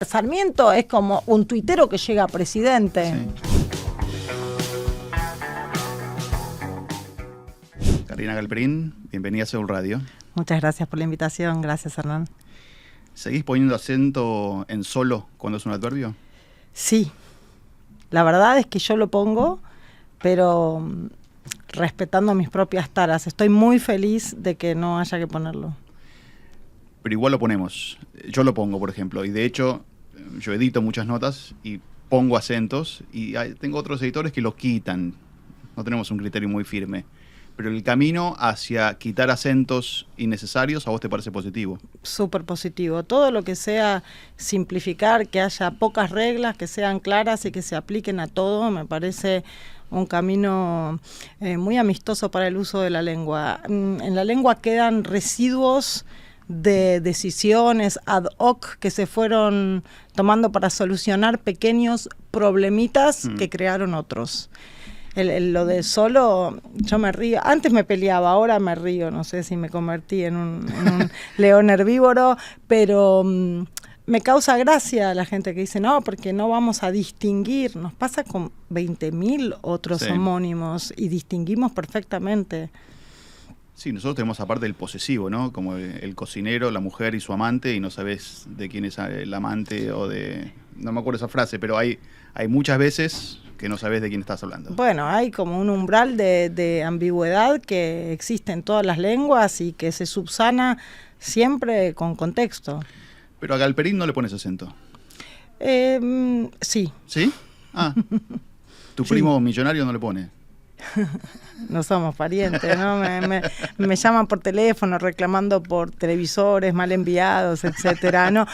Sarmiento es como un tuitero que llega a presidente. Sí. Karina Galperín, bienvenida a Seúl Radio. Muchas gracias por la invitación, gracias Hernán. ¿Seguís poniendo acento en solo cuando es un adverbio? Sí, la verdad es que yo lo pongo, pero respetando mis propias taras. Estoy muy feliz de que no haya que ponerlo. Pero igual lo ponemos. Yo lo pongo, por ejemplo, y de hecho yo edito muchas notas y pongo acentos y tengo otros editores que lo quitan. No tenemos un criterio muy firme. Pero el camino hacia quitar acentos innecesarios, ¿a vos te parece positivo? Súper positivo. Todo lo que sea simplificar, que haya pocas reglas, que sean claras y que se apliquen a todo, me parece un camino muy amistoso para el uso de la lengua. En la lengua quedan residuos de decisiones ad hoc que se fueron tomando para solucionar pequeños problemitas que crearon otros. Lo de solo, yo me río, antes me peleaba, ahora me río, no sé si me convertí en un león herbívoro, pero me causa gracia la gente que dice, no, porque no vamos a distinguir, nos pasa con 20.000 otros homónimos y distinguimos perfectamente. Sí, nosotros tenemos aparte el posesivo, ¿no? Como el cocinero, la mujer y su amante, y no sabes de quién es el amante o de... No me acuerdo esa frase, pero hay muchas veces que no sabes de quién estás hablando. Bueno, hay como un umbral de ambigüedad que existe en todas las lenguas y que se subsana siempre con contexto. Pero a Galperín no le pones acento. Sí. ¿Sí? Ah. ¿Tu primo millonario no le pone? No somos parientes, ¿no? Me llaman por teléfono reclamando por televisores mal enviados, etcétera. No,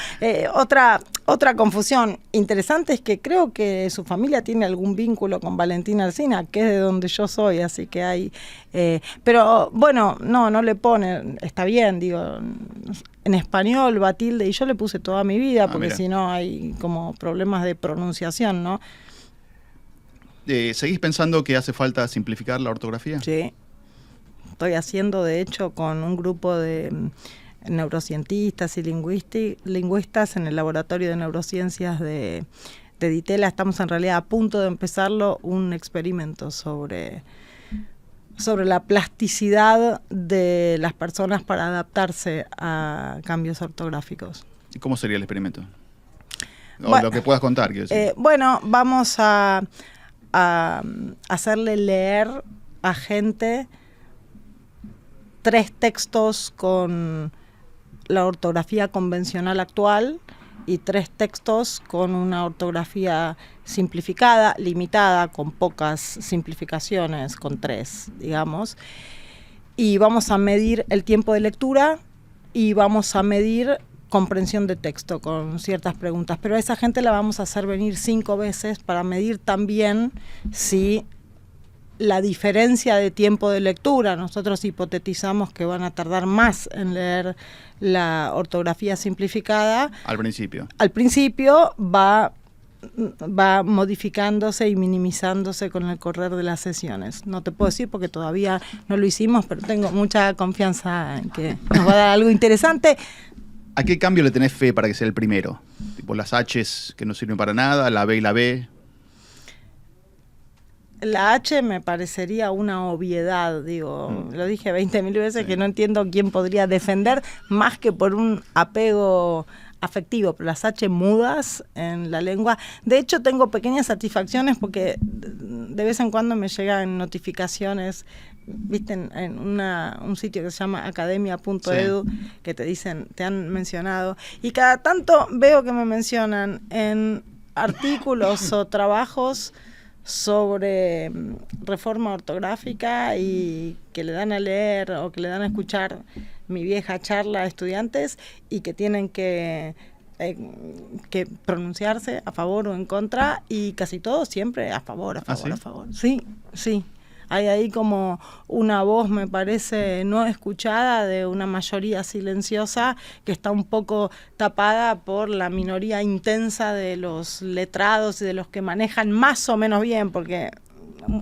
otra confusión interesante es que creo que su familia tiene algún vínculo con Valentina Alsina, que es de donde yo soy, así que hay... pero bueno, no le pone, está bien, digo, en español va tilde y yo le puse toda mi vida, porque si no hay como problemas de pronunciación, ¿no? ¿Seguís pensando que hace falta simplificar la ortografía? Sí. Estoy haciendo, de hecho, con un grupo de neurocientistas y lingüistas en el Laboratorio de Neurociencias de Ditela. Estamos en realidad a punto de empezarlo, un experimento sobre la plasticidad de las personas para adaptarse a cambios ortográficos. ¿Y cómo sería el experimento? O lo que puedas contar, quiero decir. Bueno, vamos a hacerle leer a gente 3 textos con la ortografía convencional actual y 3 textos con una ortografía simplificada, limitada, con pocas simplificaciones, con 3, digamos. Y vamos a medir el tiempo de lectura y vamos a medir comprensión de texto con ciertas preguntas, pero a esa gente la vamos a hacer venir 5 veces para medir también si la diferencia de tiempo de lectura, nosotros hipotetizamos que van a tardar más en leer la ortografía simplificada. Al principio va modificándose y minimizándose con el correr de las sesiones. No te puedo decir porque todavía no lo hicimos, pero tengo mucha confianza en que nos va a dar algo interesante. ¿A qué cambio le tenés fe para que sea el primero? Tipo las H's que no sirven para nada, la B y la B. La H me parecería una obviedad, digo, lo dije 20.000 veces, que no entiendo quién podría defender más que por un apego afectivo, pero las H mudas en la lengua. De hecho, tengo pequeñas satisfacciones porque de vez en cuando me llegan notificaciones, viste, en un sitio que se llama academia.edu, que te dicen, te han mencionado, y cada tanto veo que me mencionan en artículos o trabajos sobre reforma ortográfica y que le dan a leer o que le dan a escuchar mi vieja charla a estudiantes y que tienen que pronunciarse a favor o en contra, y casi todos siempre a favor, a favor. Sí. Hay ahí como una voz, me parece, no escuchada de una mayoría silenciosa que está un poco tapada por la minoría intensa de los letrados y de los que manejan más o menos bien, porque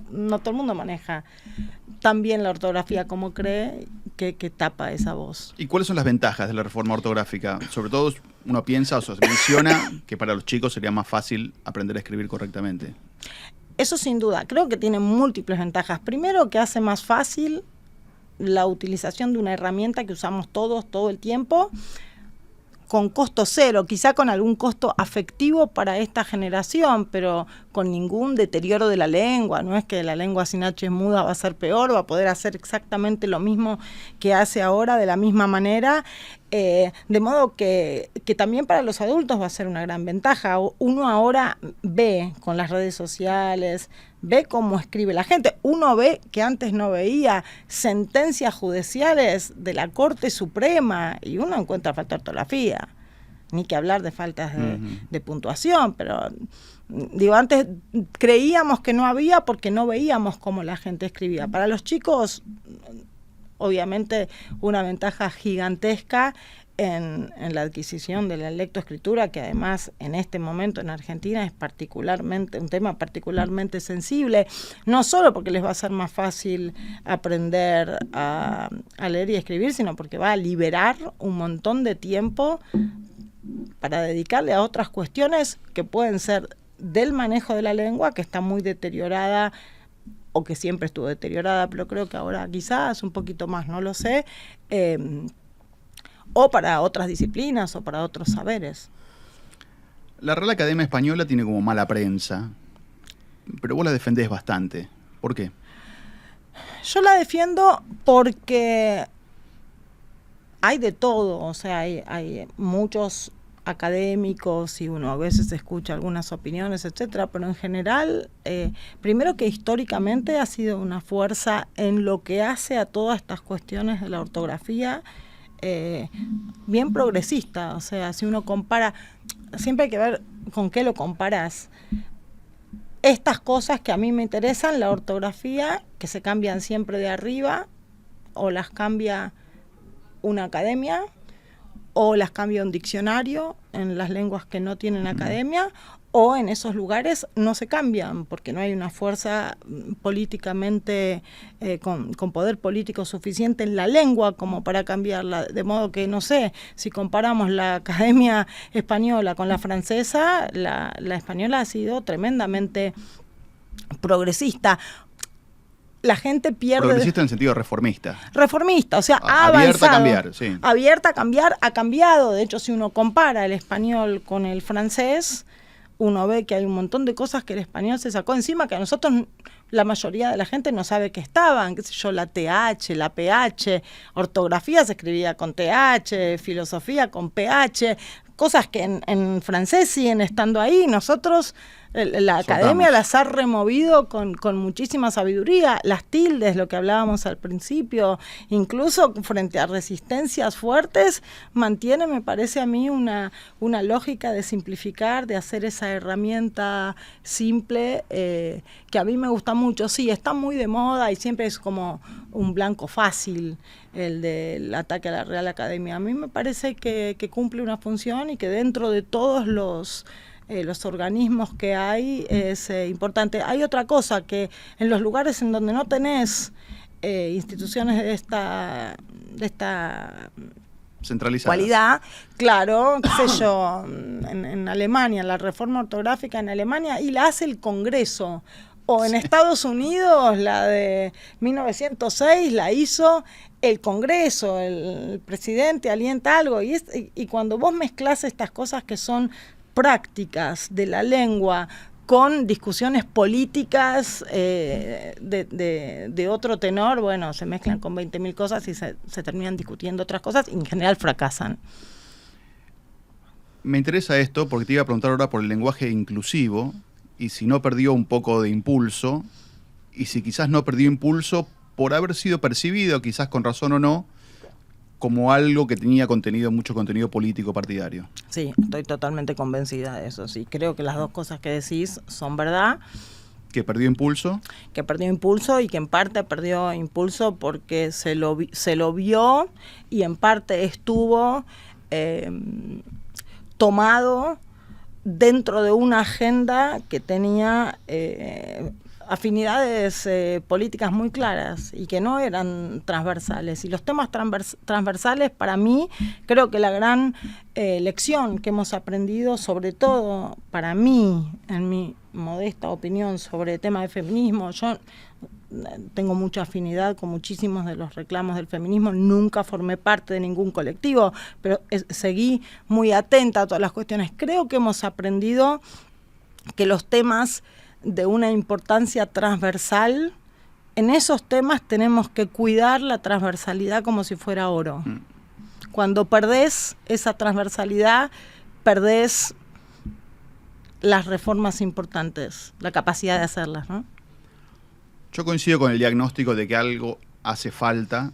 no todo el mundo maneja tan bien la ortografía como cree, que tapa esa voz. ¿Y cuáles son las ventajas de la reforma ortográfica? Sobre todo uno piensa o se menciona que para los chicos sería más fácil aprender a escribir correctamente. Eso sin duda, creo que tiene múltiples ventajas. Primero, que hace más fácil la utilización de una herramienta que usamos todos todo el tiempo, con costo cero, quizá con algún costo afectivo para esta generación, pero con ningún deterioro de la lengua. No es que la lengua sin H muda va a ser peor, va a poder hacer exactamente lo mismo que hace ahora de la misma manera, de modo que también para los adultos va a ser una gran ventaja. Uno ahora ve con las redes sociales, ve cómo escribe la gente, uno ve que antes no veía sentencias judiciales de la Corte Suprema y uno encuentra falta de ortografía, ni que hablar de faltas de puntuación, pero digo, antes creíamos que no había porque no veíamos cómo la gente escribía. Para los chicos, obviamente, una ventaja gigantesca en la adquisición de la lectoescritura, que además en este momento en Argentina es particularmente un tema particularmente sensible, no solo porque les va a ser más fácil aprender a leer y escribir, sino porque va a liberar un montón de tiempo para dedicarle a otras cuestiones que pueden ser del manejo de la lengua, que está muy deteriorada o que siempre estuvo deteriorada, pero creo que ahora quizás un poquito más, no lo sé, o para otras disciplinas o para otros saberes. La Real Academia Española tiene como mala prensa, pero vos la defendés bastante. ¿Por qué? Yo la defiendo porque hay de todo, o sea, hay muchos académicos y uno a veces escucha algunas opiniones, etcétera, pero en general, primero que históricamente ha sido una fuerza en lo que hace a todas estas cuestiones de la ortografía, bien progresista. O sea, si uno compara, siempre hay que ver con qué lo comparas. Estas cosas que a mí me interesan, la ortografía, que se cambian siempre de arriba, o las cambia una academia, o las cambia un diccionario en las lenguas que no tienen academia, o en esos lugares no se cambian, porque no hay una fuerza políticamente, con poder político suficiente en la lengua como para cambiarla. De modo que, no sé, si comparamos la Academia Española con la francesa, la española ha sido tremendamente progresista. La gente pierde... Progresista en sentido reformista. Reformista, o sea, ha abierta avanzado. A cambiar, sí. Abierta a cambiar, ha cambiado. De hecho, si uno compara el español con el francés, uno ve que hay un montón de cosas que el español se sacó encima, que a nosotros, la mayoría de la gente no sabe que estaban, qué sé yo, la TH, la PH, ortografía se escribía con TH, filosofía con PH, cosas que en francés siguen estando ahí. Nosotros, la academia las ha removido con muchísima sabiduría. Las tildes, lo que hablábamos al principio, incluso frente a resistencias fuertes, mantiene, me parece a mí, una lógica de simplificar, de hacer esa herramienta simple, que a mí me gusta mucho. Sí, está muy de moda y siempre es como un blanco fácil el del ataque a la Real Academia. A mí me parece que cumple una función y que dentro de todos los organismos que hay es importante. Hay otra cosa, que en los lugares en donde no tenés instituciones de esta cualidad, claro, qué sé yo, en Alemania, la reforma ortográfica en Alemania, y la hace el Congreso. O en Estados Unidos, la de 1906 la hizo el Congreso, el presidente alienta algo, y cuando vos mezclás estas cosas que son prácticas de la lengua con discusiones políticas de otro tenor, bueno, se mezclan con 20.000 cosas y se terminan discutiendo otras cosas y en general fracasan. Me interesa esto porque te iba a preguntar ahora por el lenguaje inclusivo, y si no perdió un poco de impulso, y si quizás no perdió impulso por haber sido percibido, quizás con razón o no, como algo que tenía mucho contenido político partidario. Sí, estoy totalmente convencida de eso, sí. Creo que las dos cosas que decís son verdad. ¿Que perdió impulso? Que perdió impulso, y que en parte perdió impulso porque se lo vio y en parte estuvo tomado dentro de una agenda que tenía afinidades políticas muy claras y que no eran transversales. Y los temas transversales, para mí, creo que la gran lección que hemos aprendido, sobre todo para mí, en mi modesta opinión, sobre el tema de feminismo, yo tengo mucha afinidad con muchísimos de los reclamos del feminismo, nunca formé parte de ningún colectivo, pero seguí muy atenta a todas las cuestiones. Creo que hemos aprendido que los temas de una importancia transversal, en esos temas tenemos que cuidar la transversalidad como si fuera oro. Cuando perdés esa transversalidad, perdés las reformas importantes, la capacidad de hacerlas, ¿no? Yo coincido con el diagnóstico de que algo hace falta,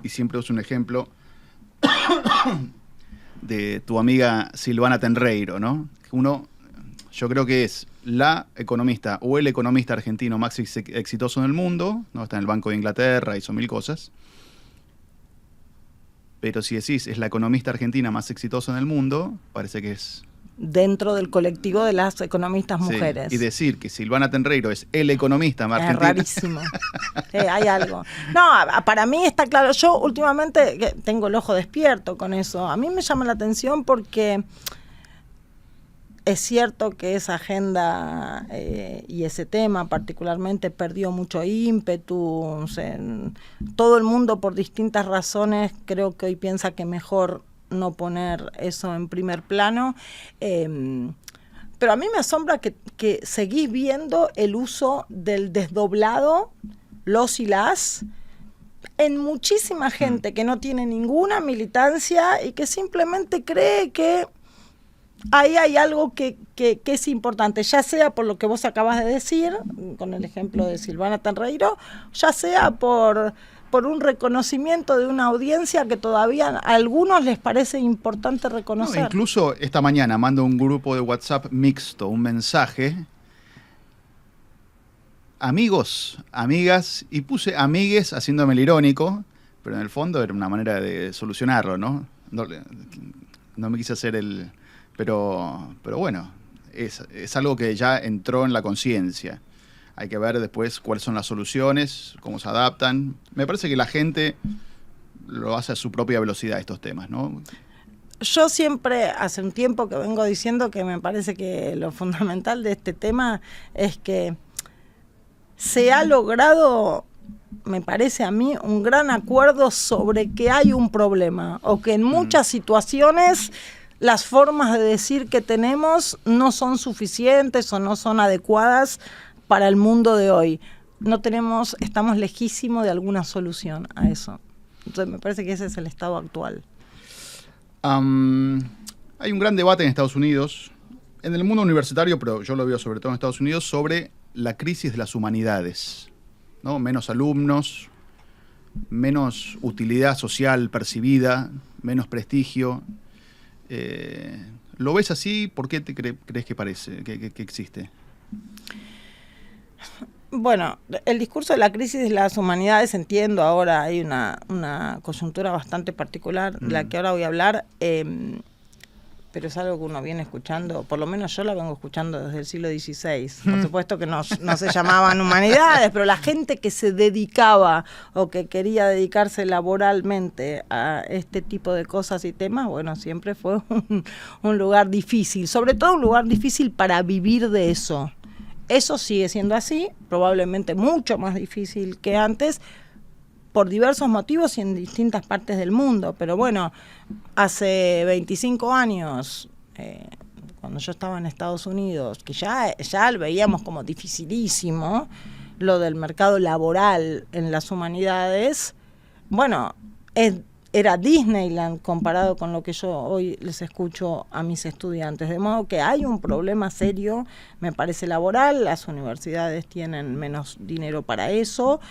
y siempre uso un ejemplo de tu amiga Silvana Tenreiro, ¿no? Yo creo que es la economista o el economista argentino más exitoso en el mundo, ¿no? Está en el Banco de Inglaterra, hizo 1000 cosas. Pero si decís es la economista argentina más exitosa en el mundo, parece que es... Dentro del colectivo de las economistas mujeres. Sí, y decir que Silvana Tenreiro es el economista más argentino... Es rarísimo. Hay algo. No, para mí está claro. Yo últimamente tengo el ojo despierto con eso. A mí me llama la atención porque... Es cierto que esa agenda y ese tema particularmente perdió mucho ímpetu. O sea, todo el mundo por distintas razones creo que hoy piensa que mejor no poner eso en primer plano. Pero a mí me asombra que seguís viendo el uso del desdoblado, los y las, en muchísima gente que no tiene ninguna militancia y que simplemente cree que ahí hay algo que es importante, ya sea por lo que vos acabas de decir, con el ejemplo de Silvana Tenreiro, ya sea por un reconocimiento de una audiencia que todavía a algunos les parece importante reconocer. No, incluso esta mañana mando un grupo de WhatsApp mixto, un mensaje, amigos, amigas, y puse amigues haciéndome el irónico, pero en el fondo era una manera de solucionarlo, ¿no? No me quise hacer el... Pero bueno, es algo que ya entró en la conciencia. Hay que ver después cuáles son las soluciones, cómo se adaptan. Me parece que la gente lo hace a su propia velocidad estos temas, ¿no? Yo siempre, hace un tiempo que vengo diciendo que me parece que lo fundamental de este tema es que se ha logrado, me parece a mí, un gran acuerdo sobre que hay un problema o que en muchas situaciones las formas de decir que tenemos no son suficientes o no son adecuadas para el mundo de hoy. Estamos lejísimos de alguna solución a eso. Entonces me parece que ese es el estado actual. Hay un gran debate en Estados Unidos, en el mundo universitario, pero yo lo veo sobre todo en Estados Unidos, sobre la crisis de las humanidades, ¿no? Menos alumnos, menos utilidad social percibida, menos prestigio. ¿Lo ves así? ¿Por qué te crees que parece, que existe? Bueno, el discurso de la crisis de las humanidades, entiendo, ahora hay una coyuntura bastante particular de la que ahora voy a hablar, pero es algo que uno viene escuchando, por lo menos yo la vengo escuchando desde el siglo XVI. Por supuesto que no se llamaban humanidades, pero la gente que se dedicaba o que quería dedicarse laboralmente a este tipo de cosas y temas, bueno, siempre fue un lugar difícil, sobre todo un lugar difícil para vivir de eso. Eso sigue siendo así, probablemente mucho más difícil que antes, por diversos motivos y en distintas partes del mundo. Pero bueno, hace 25 años, cuando yo estaba en Estados Unidos, que ya lo veíamos como dificilísimo, lo del mercado laboral en las humanidades, bueno, era Disneyland comparado con lo que yo hoy les escucho a mis estudiantes. De modo que hay un problema serio, me parece, laboral. Las universidades tienen menos dinero para eso,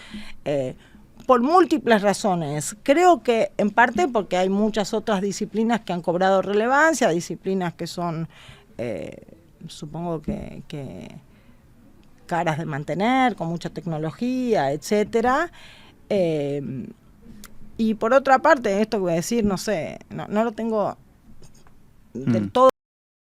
por múltiples razones. Creo que en parte porque hay muchas otras disciplinas que han cobrado relevancia, disciplinas que son, supongo que caras de mantener, con mucha tecnología, etcétera. Y por otra parte, esto que voy a decir, no sé, no lo tengo del todo